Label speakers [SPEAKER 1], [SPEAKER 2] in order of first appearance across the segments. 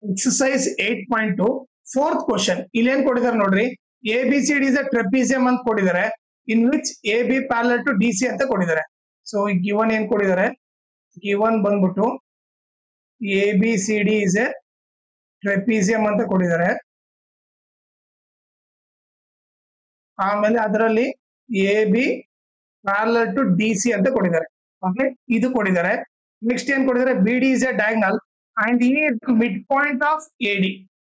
[SPEAKER 1] Exercise 8.2 fourth question ಇಲ್ಲಿ ಏನ್ ಕೊಟ್ಟಿದ್ದಾರೆ ನೋಡ್ರಿ, ABCD ಇಸ್ ಅ ಟ್ರೆಪಿಸಿಯಂ ಅಂತ ಕೊಟ್ಟಿದ್ದಾರೆ, in which AB parallel to DC ಅಂತ ಕೊಟ್ಟಿದ್ದಾರೆ. ಸೊ ಗಿವನ್ ಏನ್ ಕೊಟ್ಟಿದ್ದಾರೆ, ಗಿವನ್ ಬಂದ್ಬಿಟ್ಟು ABCD ಇಸ್ ಎ ಟ್ರೆಪಿಸಿಯಂ ಅಂತ ಕೊಟ್ಟಿದ್ದಾರೆ. ಆಮೇಲೆ ಅದರಲ್ಲಿ AB ಪ್ಯಾರಲಲ್ ಟು DC ಅಂತ ಕೊಟ್ಟಿದ್ದಾರೆ. ಓಕೆ, ಇದು ಕೊಟ್ಟಿದ್ದಾರೆ. ನೆಕ್ಸ್ಟ್ ಏನ್ ಕೊಟ್ಟಿದ್ದಾರೆ, BD is A diagonal and E is the midpoint of AD.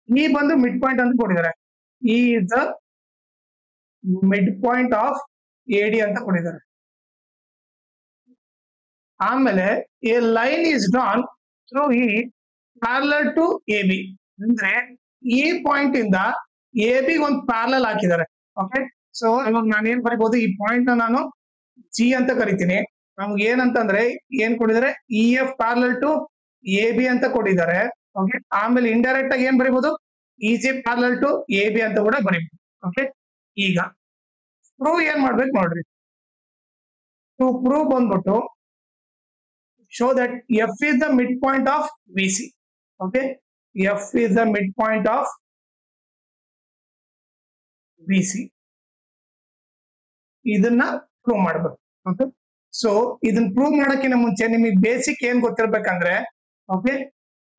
[SPEAKER 1] E ಬಂದು ಮಿಡ್ ಪಾಯಿಂಟ್ ಅಂತ ಕೊಟ್ಟಿದ್ದಾರೆ. E is the midpoint of AD ಅಂತ ಕೊಟ್ಟಿದ್ದಾರೆ. ಆಮೇಲೆ a line is drawn through E parallel to AB. ಅಂದ್ರೆ ಈ ಪಾಯಿಂಟ್ ಇಂದ AB ಒಂದು ಪ್ಯಾರಲಲ್ ಹಾಕಿದ್ದಾರೆ. ಓಕೆ, ಸೊ ಇವಾಗ ನಾನು ಏನ್ ಬರೀಬಹುದು, ಈ ಪಾಯಿಂಟ್ ನಾನು G ಅಂತ ಕರಿತೀನಿ. ನಮ್ಗೆ ಏನಂತಂದ್ರೆ ಏನ್ ಕೊಟ್ಟಿದ್ದಾರೆ, EF ಪ್ಯಾರಲಲ್ ಟು AB ಅಂತ ಕೊಟ್ಟಿದ್ದಾರೆ. ಓಕೆ, ಆಮೇಲೆ ಇಂಡೈರೆಕ್ಟ್ ಆಗಿ ಏನ್ ಬರೀಬಹುದು, EG ಪ್ಯಾರಲಲ್ ಟು AB ಅಂತ ಕೂಡ ಬರೀಬಹುದು. ಓಕೆ, ಈಗ ಪ್ರೂವ್ ಏನ್ ಮಾಡ್ಬೇಕು ನೋಡ್ರಿ. ಟು ಪ್ರೂವ್ ಬಂದ್ಬಿಟ್ಟು show that F is the midpoint of BC. Okay, F is the midpoint of BC. ಇದನ್ನ ಪ್ರೂವ್ ಮಾಡಬೇಕು. ಓಕೆ, ಸೊ ಇದನ್ನ ಪ್ರೂವ್ ಮಾಡೋಕ್ಕಿಂತ ಮುಂಚೆ ನಿಮಗೆ ಬೇಸಿಕ್ ಏನ್ ಗೊತ್ತಿರ್ಬೇಕಂದ್ರೆ, ಓಕೆ,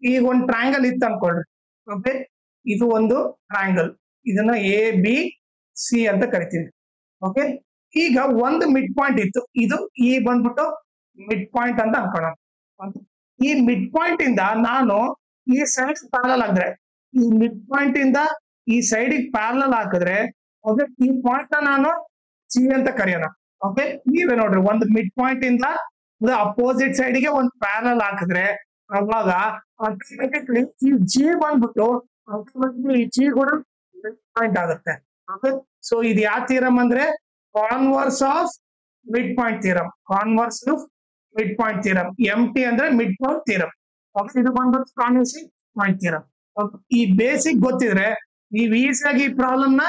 [SPEAKER 1] ಈಗ ಒಂದು ಟ್ರಯಾಂಗಲ್ ಇತ್ತು ಅನ್ಕೊಳ್ರಿ. ಓಕೆ, ಇದು ಒಂದು ಟ್ರಯಾಂಗಲ್, ಇದನ್ನ ABC ಅಂತ ಕರಿತೀವಿ. ಓಕೆ, ಈಗ ಒಂದು ಮಿಡ್ ಪಾಯಿಂಟ್ ಇತ್ತು, ಇದು ಈ ಬಂದ್ಬಿಟ್ಟು ಮಿಡ್ ಪಾಯಿಂಟ್ ಅಂತ ಅನ್ಕೊಳ್ಳೋಣ. ಈ ಮಿಡ್ ಪಾಯಿಂಟ್ ಇಂದ ನಾನು ಈ ಸೈಡ್ ಪ್ಯಾರಲಲ್ ಹಾಕಿದ್ರೆ, ಈ ಮಿಡ್ ಪಾಯಿಂಟ್ ಇಂದ ಈ ಸೈಡ್ ಪ್ಯಾರಲಲ್ ಹಾಕಿದ್ರೆ, ಓಕೆ, ಈ ಪಾಯಿಂಟ್ ನಾನು C ಅಂತ ಕರೆಯೋಣ. ಓಕೆ, ನೀವೇ ನೋಡ್ರಿ, ಒಂದು ಮಿಡ್ ಪಾಯಿಂಟ್ ಇಂದ ಅಪೋಸಿಟ್ ಸೈಡ್ ಗೆ ಒಂದು ಪ್ಯಾರಲಲ್ ಹಾಕಿದ್ರೆ ಅವಾಗ ಆಟೋಮೆಟಿಕ್ಲಿ ಈ G ಬಂದ್ಬಿಟ್ಟು ಈ G ಕೂಡ ಮಿಡ್ ಪಾಯಿಂಟ್ ಆಗುತ್ತೆ. ಓಕೆ, ಸೊ ಇದು ಯಾವ ಥಿಯರಮ್ ಅಂದ್ರೆ converse of midpoint theorem. Converse of midpoint theorem, MT ಅಂದ್ರೆ ಮಿಡ್ ಪಾಯಿಂಟ್ ಥಿಯರಮ್. ಇದು ಬಂದ್ಬಿಟ್ಟು ಕಾನ್ವರ್ಸ್ ಪಾಯಿಂಟ್ ಥಿಯರಮ್. ಈ ಬೇಸಿಕ್ ಗೊತ್ತಿದ್ರೆ ನೀವು ಈಸಿಯಾಗಿ ಈ ಪ್ರಾಬ್ಲಮ್ ನ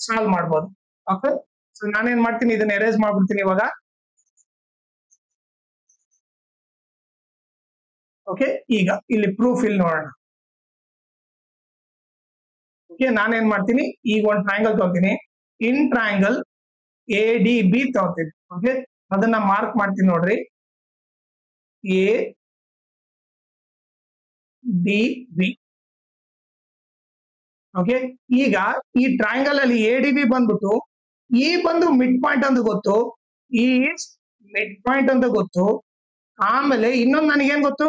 [SPEAKER 1] ಸಾಲ್ವ್ ಮಾಡ್ಬೋದು. ಓಕೆ, ಸೊ ನಾನೇನ್ ಮಾಡ್ತೀನಿ, ಇದನ್ನ ಎರೇಸ್ ಮಾಡ್ಬಿಡ್ತೀನಿ ಇವಾಗ. ಓಕೆ, ಈಗ ಇಲ್ಲಿ ಪ್ರೂಫ್ ಇಲ್ಲಿ ನೋಡೋಣ. ಓಕೆ, ನಾನೇನ್ ಮಾಡ್ತೀನಿ, ಈಗ ಒಂದು ಟ್ರಯಾಂಗಲ್ ತಗೋತೀನಿ. ಇನ್ ಟ್ರಯಾಂಗಲ್ ADB ತಗೋತೀನಿ. ಓಕೆ, ಅದನ್ನ ಮಾರ್ಕ್ ಮಾಡ್ತೀನಿ ನೋಡ್ರಿ, ADB. ಓಕೆ, ಈಗ ಈ ಟ್ರಯಾಂಗಲ್ ಅಲ್ಲಿ ADB ಬಂದ್ಬಿಟ್ಟು ಈ ಬಂದು ಮಿಡ್ ಪಾಯಿಂಟ್ ಅಂತ ಗೊತ್ತು, ಈ ಮಿಡ್ ಪಾಯಿಂಟ್ ಅಂತ ಗೊತ್ತು. ಆಮೇಲೆ ಇನ್ನೊಂದು ನನಗೇನ್ ಗೊತ್ತು,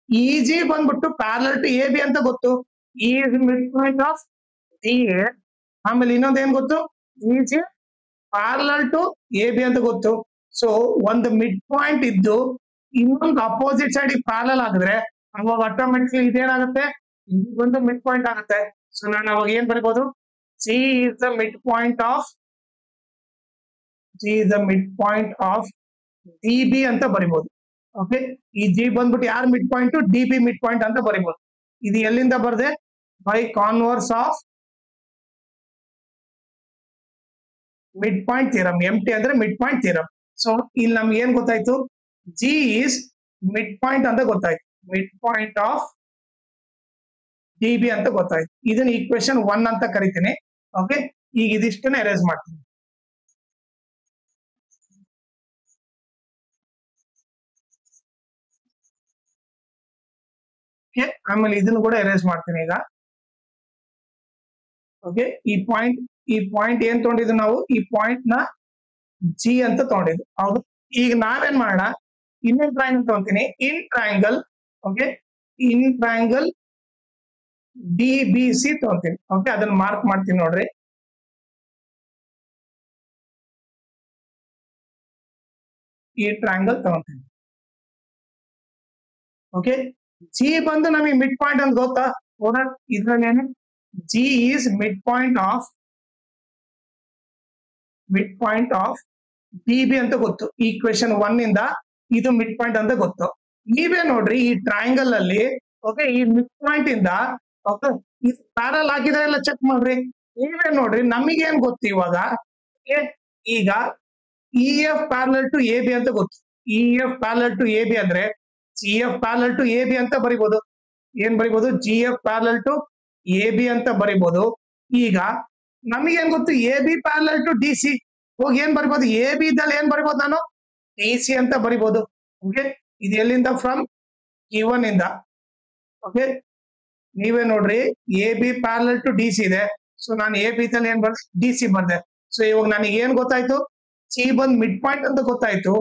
[SPEAKER 1] EG ಬಂದ್ಬಿಟ್ಟು ಪ್ಯಾರಲಲ್ ಟು AB ಅಂತ ಗೊತ್ತು, E is mid point of DA. ಆಮೇಲೆ ಇನ್ನೊಂದು ಏನ್ ಗೊತ್ತು, EG ಪ್ಯಾರಲಲ್ ಟು AB ಅಂತ ಗೊತ್ತು. ಸೊ ಒಂದು ಮಿಡ್ ಪಾಯಿಂಟ್ ಇದ್ದು ಇನ್ನೊಂದು ಅಪೋಸಿಟ್ ಸೈಡ್ ಪ್ಯಾರಲಲ್ ಆಗಿದ್ರೆ ಅವಾಗ ಆಟೋಮೆಟಿಕ್ಲಿ ಇದೇನಾಗುತ್ತೆ, ಒಂದು ಮಿಡ್ ಪಾಯಿಂಟ್ ಆಗುತ್ತೆ. ಸೊ ನಾನು ಅವಾಗ ಏನ್ ಬರೀಬಹುದು, C is the midpoint of DB ಅಂತ ಬರಿಬಹುದು. ಓಕೆ, ಈ G ಬಂದ್ಬಿಟ್ಟು ಯಾರು mid point, DB mid point ಅಂತ ಬರಿಬಹುದು. ಇದು ಎಲ್ಲಿಂದ ಬರ್ದೆ, by converse of midpoint theorem. MT ಅಂದ್ರೆ ಮಿಡ್ ಪಾಯಿಂಟ್ ಥಿಯರಮ್. ಸೊ ಇಲ್ಲಿ ನಮ್ಗೆ ಏನ್ ಗೊತ್ತಾಯ್ತು, G is ಮಿಡ್ ಪಾಯಿಂಟ್ ಅಂತ ಗೊತ್ತಾಯ್ತು, ಮಿಡ್ ಪಾಯಿಂಟ್ ಆಫ್ DB ಅಂತ ಗೊತ್ತಾಯ್ತು. ಇದನ್ನ ಈಕ್ವೇಶನ್ 1 ಅಂತ ಕರಿತೀನಿ. ಓಕೆ, ಈಗ ಇದಿಷ್ಟನ್ನ ಎರೇಸ್ ಮಾಡ್ತೀನಿ. ಓಕೆ, ಆಮೇಲೆ ಇದನ್ನು ಕೂಡ ಎರೇಸ್ ಮಾಡ್ತೀನಿ ಈಗ. ಓಕೆ, ಈ ಪಾಯಿಂಟ್ ಏನ್ ತಗೊಂಡಿದ್ದು ನಾವು, ಈ ಪಾಯಿಂಟ್ ನ G ಅಂತ ತಗೊಂಡಿದ್ದು. ಹೌದು, ಈಗ ನಾವೇನ್ ಮಾಡೋಣ, ಇನ್ನೊಂದು ಟ್ರಯಾಂಗಲ್ ತಗೊಂತೀನಿ. In triangle, okay, in triangle DBC ತಗೊಂತೀನಿ. ಓಕೆ, ಅದನ್ನ ಮಾರ್ಕ್ ಮಾಡ್ತೀನಿ ನೋಡ್ರಿ. ಈ ಟ್ರಯಾಂಗಲ್ ತಗೊಂತೀನಿ. ಓಕೆ, G ಬಂದು ನಮಗೆ ಮಿಡ್ ಪಾಯಿಂಟ್ ಅಂತ ಗೊತ್ತಾ, ಇದ್ರಲ್ಲಿ G is midpoint of DB ಅಂತ ಗೊತ್ತು. ಈಕ್ವೇಶನ್ 1 ಇಂದ ಇದು ಮಿಡ್ ಪಾಯಿಂಟ್ ಅಂತ ಗೊತ್ತು. ನೀವೇ ನೋಡ್ರಿ, ಈ ಟ್ರಯಾಂಗಲ್ ಅಲ್ಲಿ, ಓಕೆ, ಈ ಮಿಡ್ ಪಾಯಿಂಟ್ ಇಂದ, ಓಕೆ, ಇದು ಪ್ಯಾರಲ್ ಹಾಕಿದ್ರೆ ಎಲ್ಲ ಚೆಕ್ ಮಾಡ್ರಿ. ನೀವೇ ನೋಡ್ರಿ, ನಮಗೇನ್ ಗೊತ್ತು ಇವಾಗ, ಈಗ EF ಪ್ಯಾರಲಲ್ ಟು AB ಅಂತ ಗೊತ್ತು. EF ಪ್ಯಾರಲಲ್ ಟು AB ಅಂದ್ರೆ CF ಪ್ಯಾರಲಲ್ ಟು AB ಅಂತ ಬರಿಬಹುದು. ಏನ್ ಬರಿಬಹುದು, G F parallel to A B ಅಂತ ಬರಿಬಹುದು. ಈಗ ನಮಗೇನ್ ಗೊತ್ತು, A B parallel to D C. ಹೋಗಿ ಏನ್ ಬರಿಬಹುದು, ಎ ಬಿ ದಲ್ಲಿ ಏನ್ ಬರಿಬಹುದು ನಾನು, ಡಿ ಸಿ ಅಂತ ಬರಿಬಹುದು. ಓಕೆ, ಇದು ಎಲ್ಲಿಂದ, ಫ್ರಮ್ ಗಿವನ್ ಇಂದ. ಓಕೆ, ನೀವೇ ನೋಡ್ರಿ, A B parallel to D C ಇದೆ. ಸೊ ನಾನು ಎ ಬಿ ದಲ್ಲಿ ಏನ್ ಬರ್ದೆ, ಡಿ ಸಿ ಬರ್ದೆ. ಸೊ ಇವಾಗ ನನಗೆ ಏನ್ ಗೊತ್ತಾಯ್ತು, ಸಿ ಬಂದ್ ಮಿಡ್ ಪಾಯಿಂಟ್ ಅಂತ ಗೊತ್ತಾಯ್ತು.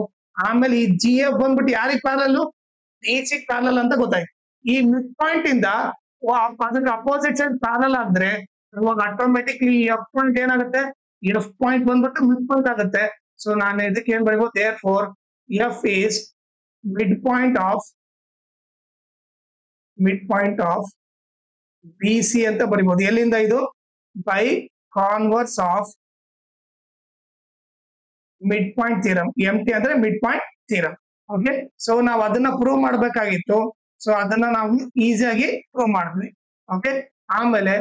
[SPEAKER 1] ಆಮೇಲೆ ಈ ಜಿ ಎಫ್ ಬಂದ್ಬಿಟ್ಟು ಯಾರಿಗೆ ಪ್ಯಾರಲ್, ಡಿ ಸಿ ಪ್ಯಾರಲ್ ಅಂತ ಗೊತ್ತಾಯ್ತು. ಈ ಮಿಡ್ ಪಾಯಿಂಟ್ ಇಂದ ಅದಕ್ಕೆ ಅಪೋಸಿಟ್ ಸೈಡ್ ಪ್ಯಾರಲ್ ಆದ್ರೆ ಇವಾಗ ಆಟೋಮೆಟಿಕ್ಲಿ ಎಫ್ ಪಾಯಿಂಟ್ ಏನಾಗುತ್ತೆ, ಎಫ್ ಪಾಯಿಂಟ್ ಬಂದ್ಬಿಟ್ಟು ಮಿಡ್ ಪಾಯಿಂಟ್ ಆಗುತ್ತೆ. ಸೊ ನಾನು ಇದಕ್ಕೆ ಏನ್ ಬರೀಬಹುದು, therefore F is midpoint of B C ಅಂತ ಬರಿಬಹುದು. ಎಲ್ಲಿಂದ ಇದು, by converse of midpoint theorem. M T ಅಂದ್ರೆ midpoint theorem. Okay, so ನಾವು ಅದನ್ನ ಪ್ರೂವ್ ಮಾಡ್ಬೇಕಾಗಿತ್ತು. ಸೊ ಅದನ್ನ ನಾವು ಈಸಿಯಾಗಿ ಪ್ರೂವ್ ಮಾಡಿದ್ವಿ. ಓಕೆ, ಆಮೇಲೆ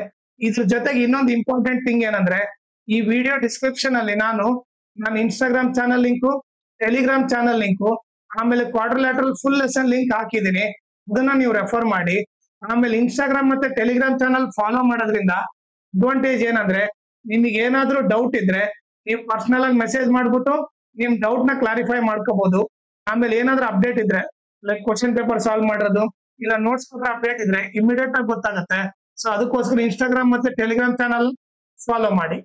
[SPEAKER 1] ಇದ್ರ ಜೊತೆಗೆ ಇನ್ನೊಂದು ಇಂಪಾರ್ಟೆಂಟ್ ಥಿಂಗ್ ಏನಂದ್ರೆ, ಈ ವಿಡಿಯೋ ಡಿಸ್ಕ್ರಿಪ್ಷನ್ ಅಲ್ಲಿ ನಾನು ನನ್ನ Instagram channel link, Telegram channel link, ಆಮೇಲೆ ಕ್ವಾಡ್ರಿಲ್ಯಾಟರಲ್ ಫುಲ್ ಲೆಸನ್ ಲಿಂಕ್ ಹಾಕಿದ್ದೀನಿ. ಅದನ್ನ ನೀವು ರೆಫರ್ ಮಾಡಿ. ಆಮೇಲೆ ಇನ್ಸ್ಟಾಗ್ರಾಮ್ ಮತ್ತೆ ಟೆಲಿಗ್ರಾಮ್ ಚಾನಲ್ ಫಾಲೋ ಮಾಡೋದ್ರಿಂದ ಅಡ್ವಾಂಟೇಜ್ ಏನಂದ್ರೆ, ನಿಮಗೆ ಏನಾದ್ರೂ ಡೌಟ್ ಇದ್ರೆ ನೀವು ಪರ್ಸನಲ್ ಆಗಿ ಮೆಸೇಜ್ ಮಾಡ್ಬಿಟ್ಟು ನಿಮ್ ಡೌಟ್ ನ ಕ್ಲಾರಿಫೈ ಮಾಡ್ಕೋಬಹುದು. ಆಮೇಲೆ ಏನಾದ್ರೂ ಅಪ್ಡೇಟ್ ಇದ್ರೆ, ಲೈಕ್ ಕ್ವಶನ್ ಪೇಪರ್ ಸಾಲ್ವ್ ಮಾಡೋದು, ಇಲ್ಲ ನೋಟ್ಸ್ ಅಪ್ಡೇಟ್ ಇದ್ರೆ ಇಮಿಡಿಯೇಟ್ ಆಗಿ ಗೊತ್ತಾಗುತ್ತೆ. ಸೊ ಅದಕ್ಕೋಸ್ಕರ ಇನ್ಸ್ಟಾಗ್ರಾಮ್ ಮತ್ತೆ ಟೆಲಿಗ್ರಾಮ್ ಚಾನಲ್ ಫಾಲೋ ಮಾಡಿ.